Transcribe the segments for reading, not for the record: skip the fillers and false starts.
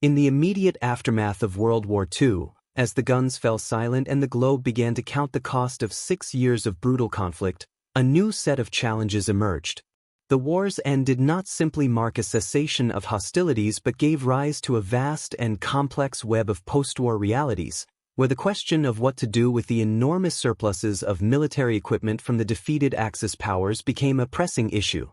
In the immediate aftermath of World War II, as the guns fell silent and the globe began to count the cost of 6 years of brutal conflict, a new set of challenges emerged. The war's end did not simply mark a cessation of hostilities but gave rise to a vast and complex web of post-war realities, where the question of what to do with the enormous surpluses of military equipment from the defeated Axis powers became a pressing issue.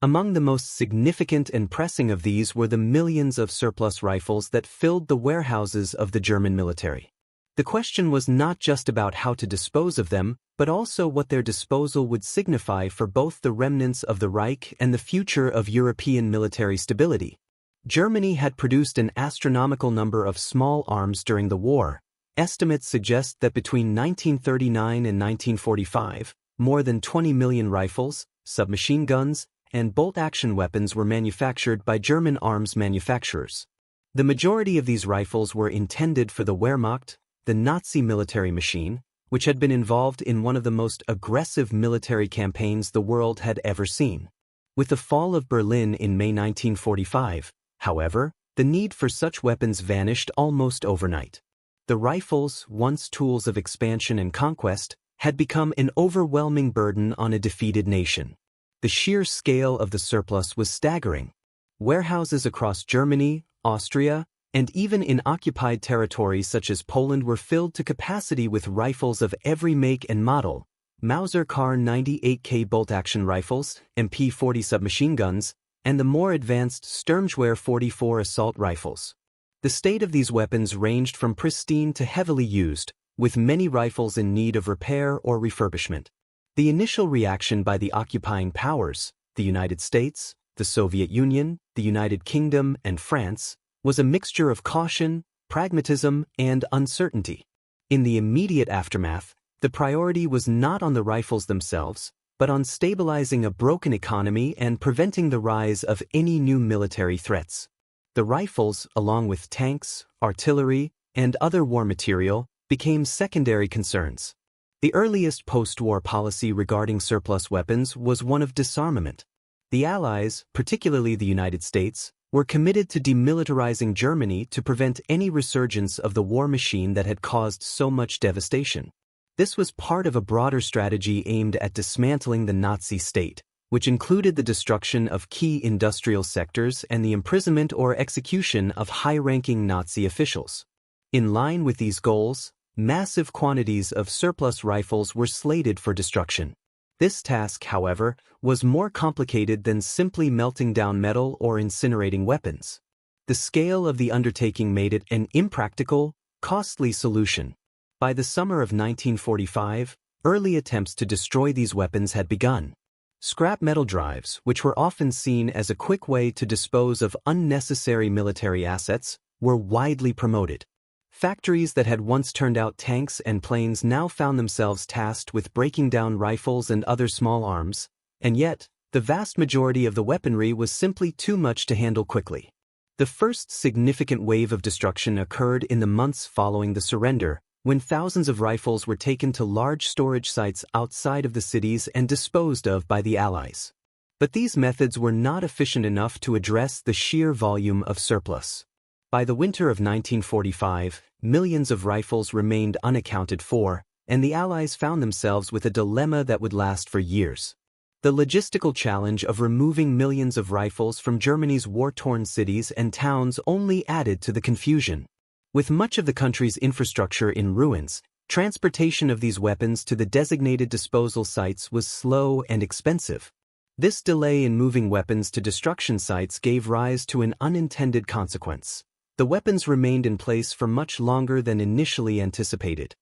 Among the most significant and pressing of these were the millions of surplus rifles that filled the warehouses of the German military. The question was not just about how to dispose of them, but also what their disposal would signify for both the remnants of the Reich and the future of European military stability. Germany had produced an astronomical number of small arms during the war. Estimates suggest that between 1939 and 1945, more than 20 million rifles, submachine guns, and bolt-action weapons were manufactured by German arms manufacturers. The majority of these rifles were intended for the Wehrmacht, the Nazi military machine, which had been involved in one of the most aggressive military campaigns the world had ever seen. With the fall of Berlin in May 1945, however, the need for such weapons vanished almost overnight. The rifles, once tools of expansion and conquest, had become an overwhelming burden on a defeated nation. The sheer scale of the surplus was staggering. Warehouses across Germany, Austria, and even in occupied territories such as Poland were filled to capacity with rifles of every make and model: Mauser Kar 98K bolt-action rifles, MP-40 submachine guns, and the more advanced Sturmgewehr 44 assault rifles. The state of these weapons ranged from pristine to heavily used, with many rifles in need of repair or refurbishment. The initial reaction by the occupying powers, the United States, the Soviet Union, the United Kingdom, and France, was a mixture of caution, pragmatism, and uncertainty. In the immediate aftermath, the priority was not on the rifles themselves, but on stabilizing a broken economy and preventing the rise of any new military threats. The rifles, along with tanks, artillery, and other war material, became secondary concerns. The earliest post-war policy regarding surplus weapons was one of disarmament. The Allies, particularly the United States, were committed to demilitarizing Germany to prevent any resurgence of the war machine that had caused so much devastation. This was part of a broader strategy aimed at dismantling the Nazi state, which included the destruction of key industrial sectors and the imprisonment or execution of high-ranking Nazi officials. In line with these goals, massive quantities of surplus rifles were slated for destruction. This task, however, was more complicated than simply melting down metal or incinerating weapons. The scale of the undertaking made it an impractical, costly solution. By the summer of 1945, early attempts to destroy these weapons had begun. Scrap metal drives, which were often seen as a quick way to dispose of unnecessary military assets, were widely promoted. Factories that had once turned out tanks and planes now found themselves tasked with breaking down rifles and other small arms, and yet, the vast majority of the weaponry was simply too much to handle quickly. The first significant wave of destruction occurred in the months following the surrender, when thousands of rifles were taken to large storage sites outside of the cities and disposed of by the Allies. But these methods were not efficient enough to address the sheer volume of surplus. By the winter of 1945, millions of rifles remained unaccounted for, and the Allies found themselves with a dilemma that would last for years. The logistical challenge of removing millions of rifles from Germany's war-torn cities and towns only added to the confusion. With much of the country's infrastructure in ruins, transportation of these weapons to the designated disposal sites was slow and expensive. This delay in moving weapons to destruction sites gave rise to an unintended consequence. The weapons remained in place for much longer than initially anticipated.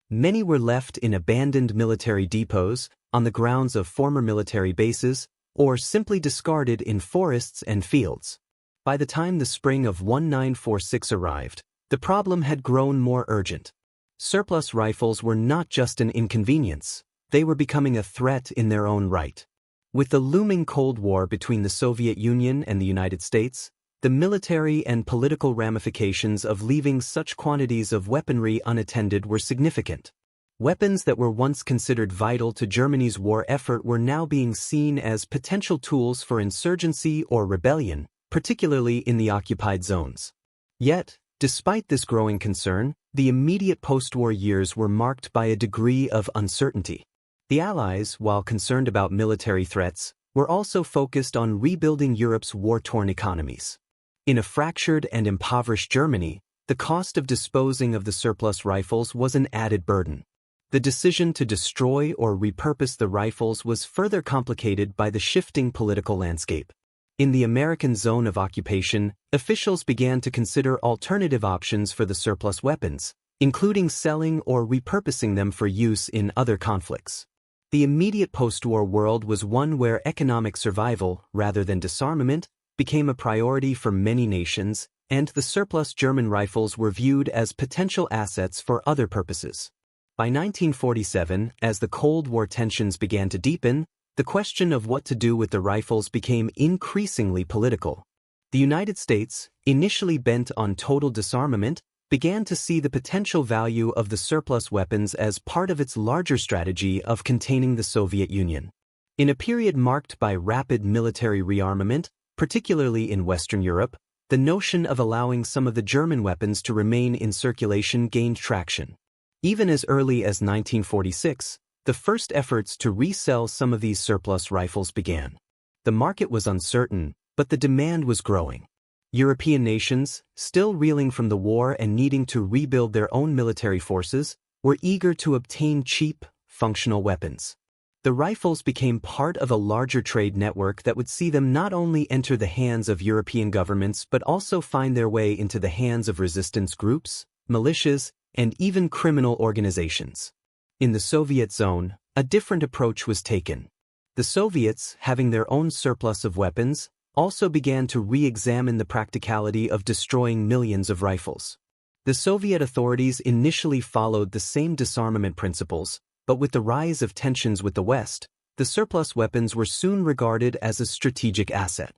Many were left in abandoned military depots, on the grounds of former military bases, or simply discarded in forests and fields. By the time the spring of 1946 arrived, the problem had grown more urgent. Surplus rifles were not just an inconvenience, they were becoming a threat in their own right. With the looming Cold War between the Soviet Union and the United States, the military and political ramifications of leaving such quantities of weaponry unattended were significant. Weapons that were once considered vital to Germany's war effort were now being seen as potential tools for insurgency or rebellion, particularly in the occupied zones. Yet, despite this growing concern, the immediate post-war years were marked by a degree of uncertainty. The Allies, while concerned about military threats, were also focused on rebuilding Europe's war-torn economies. In a fractured and impoverished Germany, the cost of disposing of the surplus rifles was an added burden. The decision to destroy or repurpose the rifles was further complicated by the shifting political landscape. In the American zone of occupation, officials began to consider alternative options for the surplus weapons, including selling or repurposing them for use in other conflicts. The immediate post-war world was one where economic survival, rather than disarmament, became a priority for many nations, and the surplus German rifles were viewed as potential assets for other purposes. By 1947, as the Cold War tensions began to deepen, the question of what to do with the rifles became increasingly political. The United States, initially bent on total disarmament, began to see the potential value of the surplus weapons as part of its larger strategy of containing the Soviet Union. In a period marked by rapid military rearmament, particularly in Western Europe, the notion of allowing some of the German weapons to remain in circulation gained traction. Even as early as 1946, the first efforts to resell some of these surplus rifles began. The market was uncertain, but the demand was growing. European nations, still reeling from the war and needing to rebuild their own military forces, were eager to obtain cheap, functional weapons. The rifles became part of a larger trade network that would see them not only enter the hands of European governments but also find their way into the hands of resistance groups, militias, and even criminal organizations. In the Soviet zone, a different approach was taken. The Soviets, having their own surplus of weapons, also began to re-examine the practicality of destroying millions of rifles. The Soviet authorities initially followed the same disarmament principles, but with the rise of tensions with the West, the surplus weapons were soon regarded as a strategic asset.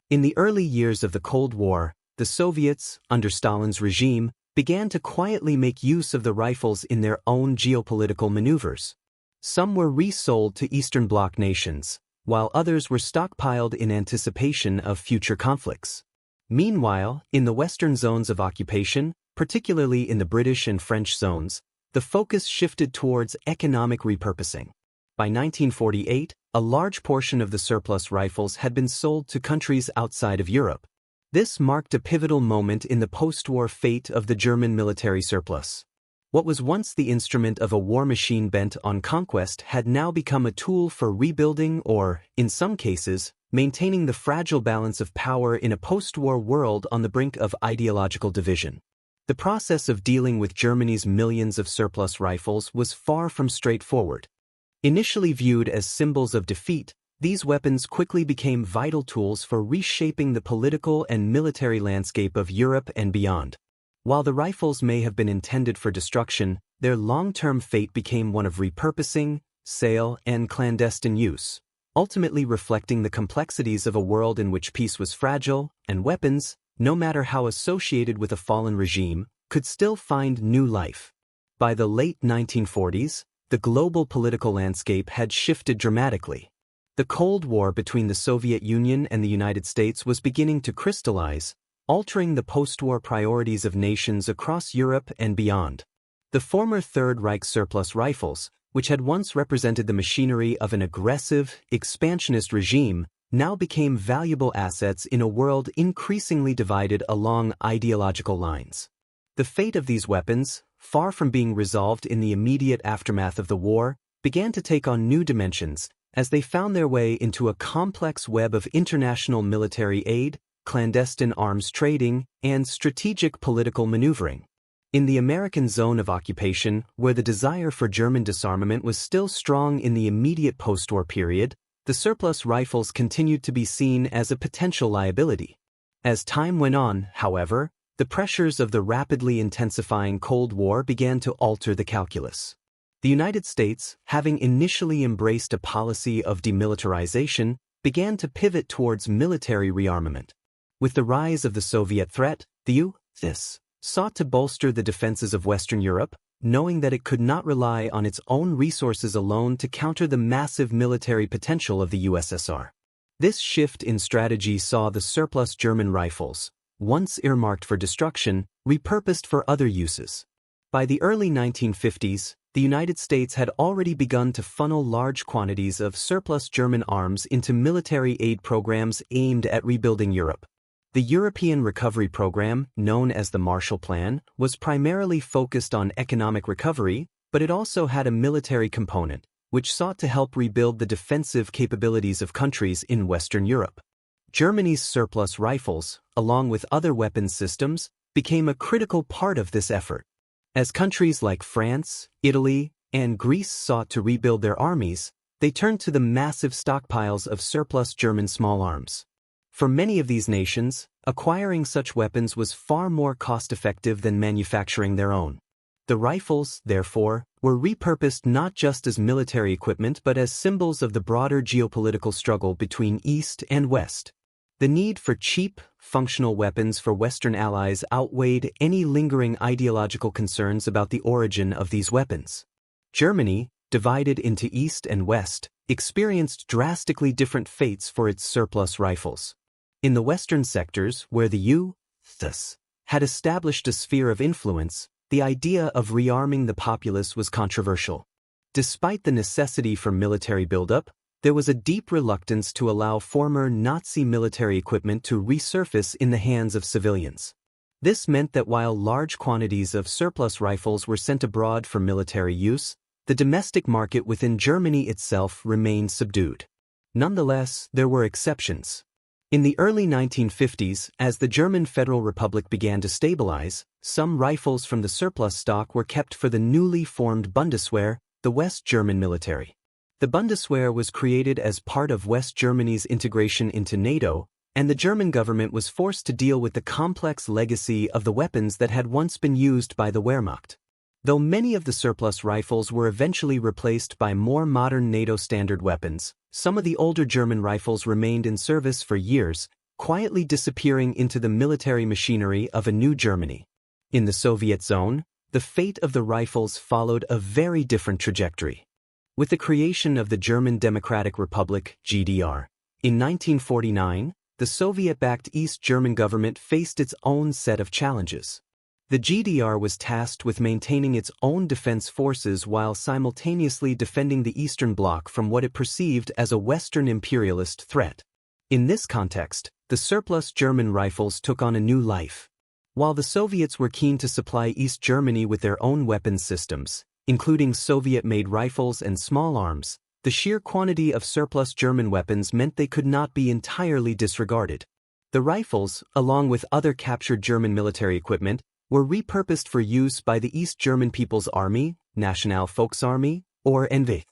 In the early years of the Cold War, the Soviets, under Stalin's regime, began to quietly make use of the rifles in their own geopolitical maneuvers. Some were resold to Eastern Bloc nations, while others were stockpiled in anticipation of future conflicts. Meanwhile, in the Western zones of occupation, particularly in the British and French zones, the focus shifted towards economic repurposing. By 1948, a large portion of the surplus rifles had been sold to countries outside of Europe. This marked a pivotal moment in the post-war fate of the German military surplus. What was once the instrument of a war machine bent on conquest had now become a tool for rebuilding or, in some cases, maintaining the fragile balance of power in a post-war world on the brink of ideological division. The process of dealing with Germany's millions of surplus rifles was far from straightforward. Initially viewed as symbols of defeat, these weapons quickly became vital tools for reshaping the political and military landscape of Europe and beyond. While the rifles may have been intended for destruction, their long-term fate became one of repurposing, sale, and clandestine use, ultimately reflecting the complexities of a world in which peace was fragile, and weapons, no matter how associated with a fallen regime, could still find new life. By the late 1940s, the global political landscape had shifted dramatically. The Cold War between the Soviet Union and the United States was beginning to crystallize, altering the post-war priorities of nations across Europe and beyond. The former Third Reich surplus rifles, which had once represented the machinery of an aggressive, expansionist regime, now became valuable assets in a world increasingly divided along ideological lines. The fate of these weapons, far from being resolved in the immediate aftermath of the war, began to take on new dimensions as they found their way into a complex web of international military aid, clandestine arms trading, and strategic political maneuvering. In the American zone of occupation, where the desire for German disarmament was still strong in the immediate post-war period, the surplus rifles continued to be seen as a potential liability. As time went on, however, the pressures of the rapidly intensifying Cold War began to alter the calculus. The United States, having initially embraced a policy of demilitarization, began to pivot towards military rearmament. With the rise of the Soviet threat, the U.S. sought to bolster the defenses of Western Europe, knowing that it could not rely on its own resources alone to counter the massive military potential of the USSR. This shift in strategy saw the surplus German rifles, once earmarked for destruction, repurposed for other uses. By the early 1950s, the United States had already begun to funnel large quantities of surplus German arms into military aid programs aimed at rebuilding Europe. The European Recovery Program, known as the Marshall Plan, was primarily focused on economic recovery, but it also had a military component, which sought to help rebuild the defensive capabilities of countries in Western Europe. Germany's surplus rifles, along with other weapons systems, became a critical part of this effort. As countries like France, Italy, and Greece sought to rebuild their armies, they turned to the massive stockpiles of surplus German small arms. For many of these nations, acquiring such weapons was far more cost-effective than manufacturing their own. The rifles, therefore, were repurposed not just as military equipment but as symbols of the broader geopolitical struggle between East and West. The need for cheap, functional weapons for Western allies outweighed any lingering ideological concerns about the origin of these weapons. Germany, divided into East and West, experienced drastically different fates for its surplus rifles. In the Western sectors, where the U.S. had established a sphere of influence, the idea of rearming the populace was controversial. Despite the necessity for military buildup, there was a deep reluctance to allow former Nazi military equipment to resurface in the hands of civilians. This meant that while large quantities of surplus rifles were sent abroad for military use, the domestic market within Germany itself remained subdued. Nonetheless, there were exceptions. In the early 1950s, as the German Federal Republic began to stabilize, some rifles from the surplus stock were kept for the newly formed Bundeswehr, the West German military. The Bundeswehr was created as part of West Germany's integration into NATO, and the German government was forced to deal with the complex legacy of the weapons that had once been used by the Wehrmacht. Though many of the surplus rifles were eventually replaced by more modern NATO standard weapons, some of the older German rifles remained in service for years, quietly disappearing into the military machinery of a new Germany. In the Soviet zone, the fate of the rifles followed a very different trajectory. With the creation of the German Democratic Republic, GDR, in 1949, the Soviet-backed East German government faced its own set of challenges. The GDR was tasked with maintaining its own defense forces while simultaneously defending the Eastern Bloc from what it perceived as a Western imperialist threat. In this context, the surplus German rifles took on a new life. While the Soviets were keen to supply East Germany with their own weapons systems, including Soviet-made rifles and small arms, the sheer quantity of surplus German weapons meant they could not be entirely disregarded. The rifles, along with other captured German military equipment, were repurposed for use by the East German People's Army, National Volksarmee, or NV.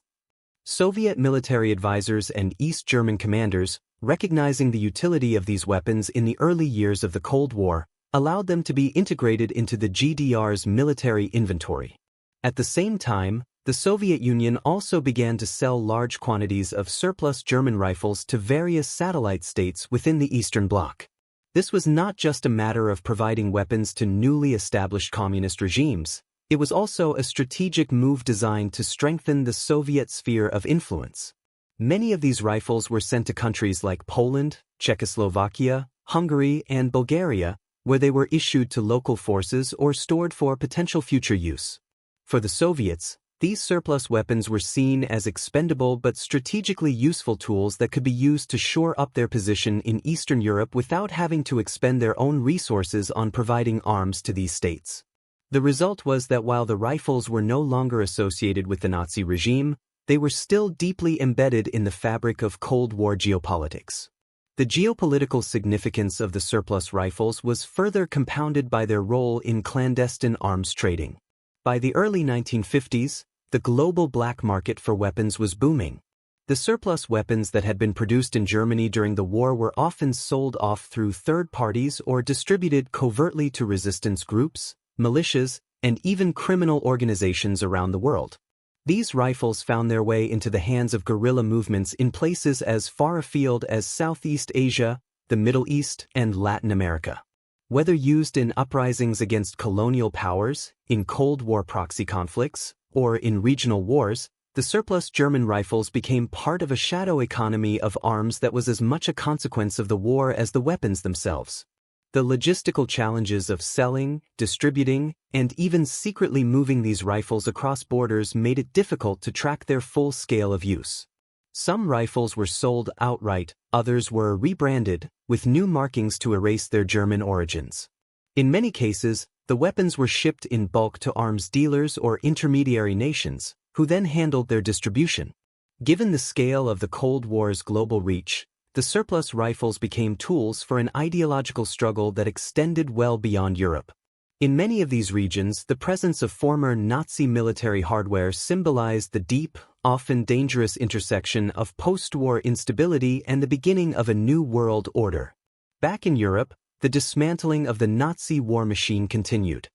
Soviet military advisors and East German commanders, recognizing the utility of these weapons in the early years of the Cold War, allowed them to be integrated into the GDR's military inventory. At the same time, the Soviet Union also began to sell large quantities of surplus German rifles to various satellite states within the Eastern Bloc. This was not just a matter of providing weapons to newly established communist regimes, it was also a strategic move designed to strengthen the Soviet sphere of influence. Many of these rifles were sent to countries like Poland, Czechoslovakia, Hungary, and Bulgaria, where they were issued to local forces or stored for potential future use. For the Soviets, these surplus weapons were seen as expendable but strategically useful tools that could be used to shore up their position in Eastern Europe without having to expend their own resources on providing arms to these states. The result was that while the rifles were no longer associated with the Nazi regime, they were still deeply embedded in the fabric of Cold War geopolitics. The geopolitical significance of the surplus rifles was further compounded by their role in clandestine arms trading. By the early 1950s, the global black market for weapons was booming. The surplus weapons that had been produced in Germany during the war were often sold off through third parties or distributed covertly to resistance groups, militias, and even criminal organizations around the world. These rifles found their way into the hands of guerrilla movements in places as far afield as Southeast Asia, the Middle East, and Latin America. Whether used in uprisings against colonial powers, in Cold War proxy conflicts, or in regional wars, the surplus German rifles became part of a shadow economy of arms that was as much a consequence of the war as the weapons themselves. The logistical challenges of selling, distributing, and even secretly moving these rifles across borders made it difficult to track their full scale of use. Some rifles were sold outright, others were rebranded, with new markings to erase their German origins. In many cases, the weapons were shipped in bulk to arms dealers or intermediary nations, who then handled their distribution. Given the scale of the Cold War's global reach, the surplus rifles became tools for an ideological struggle that extended well beyond Europe. In many of these regions, the presence of former Nazi military hardware symbolized the deep, often dangerous intersection of post-war instability and the beginning of a new world order. Back in Europe, the dismantling of the Nazi war machine continued.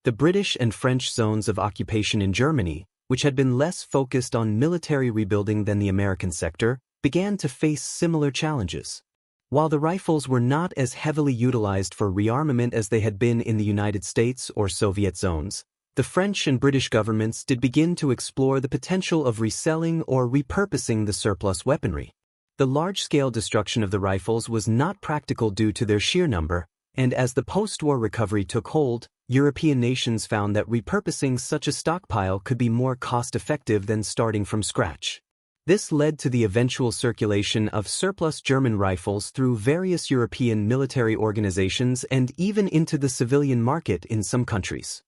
The British and French zones of occupation in Germany, which had been less focused on military rebuilding than the American sector, began to face similar challenges. While the rifles were not as heavily utilized for rearmament as they had been in the United States or Soviet zones, the French and British governments did begin to explore the potential of reselling or repurposing the surplus weaponry. The large-scale destruction of the rifles was not practical due to their sheer number, and as the post-war recovery took hold, European nations found that repurposing such a stockpile could be more cost-effective than starting from scratch. This led to the eventual circulation of surplus German rifles through various European military organizations and even into the civilian market in some countries.